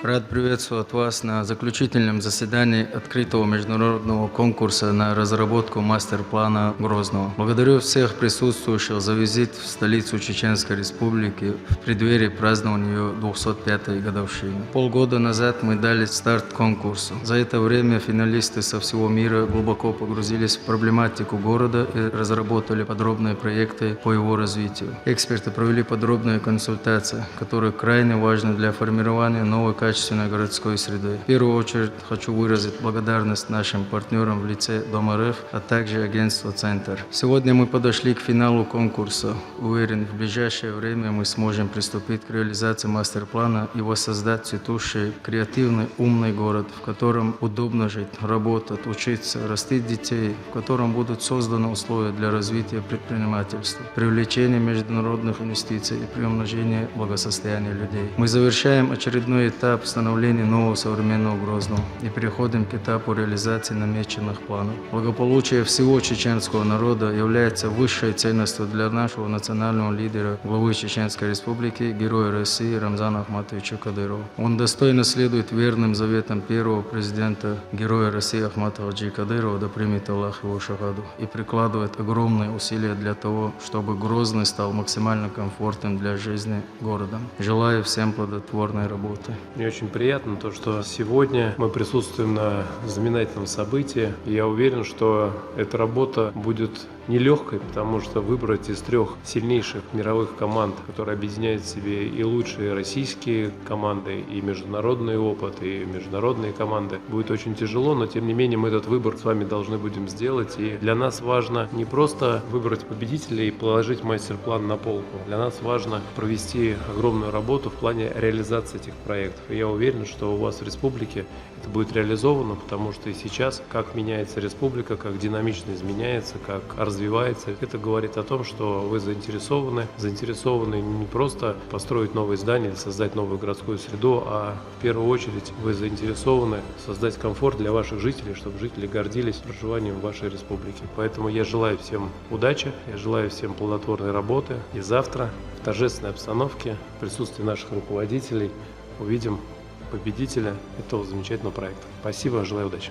Рад приветствовать вас на заключительном заседании открытого международного конкурса на разработку мастер-плана Грозного. Благодарю всех присутствующих за визит в столицу Чеченской Республики в преддверии празднования ее 205-й годовщины. Полгода назад мы дали старт конкурсу. За это время финалисты со всего мира глубоко погрузились в проблематику города и разработали подробные проекты по его развитию. Эксперты провели подробные консультации, которые крайне важны для формирования новой качественной городской среды. В первую очередь хочу выразить благодарность нашим партнерам в лице Дом РФ, а также агентства «Центр». Сегодня мы подошли к финалу конкурса. Уверен, в ближайшее время мы сможем приступить к реализации мастер-плана и воссоздать цветущий, креативный, умный город, в котором удобно жить, работать, учиться, растить детей, в котором будут созданы условия для развития предпринимательства, привлечения международных инвестиций и приумножения благосостояния людей. Мы завершаем очередной этап становления нового современного Грозного и переходим к этапу реализации намеченных планов. Благополучие всего чеченского народа является высшей ценностью для нашего национального лидера, главы Чеченской Республики, героя России Рамзана Ахматовича Кадырова. Он достойно следует верным заветам первого президента, героя России Ахмата Хаджи Кадырова, да примет Аллах его шахаду, и прикладывает огромные усилия для того, чтобы Грозный стал максимально комфортным для жизни городом. Желаю всем плодотворной работы. Мне очень приятно то, что сегодня мы присутствуем на знаменательном событии. Я уверен, что эта работа будет нелегкой, потому что выбрать из трех сильнейших мировых команд, которые объединяют в себе и лучшие российские команды, и международный опыт, и международные команды, будет очень тяжело, но тем не менее мы этот выбор с вами должны будем сделать. И для нас важно не просто выбрать победителя и положить мастер-план на полку. Для нас важно провести огромную работу в плане реализации этих проектов. И я уверен, что у вас в республике это будет реализовано, потому что и сейчас, как меняется республика, как динамично изменяется, как развивается, это говорит о том, что вы заинтересованы не просто построить новые здания или создать новую городскую среду, а в первую очередь вы заинтересованы создать комфорт для ваших жителей, чтобы жители гордились проживанием в вашей республике. Поэтому я желаю всем удачи, я желаю всем плодотворной работы, и завтра в торжественной обстановке в присутствии наших руководителей увидим победителя этого замечательного проекта. Спасибо, желаю удачи.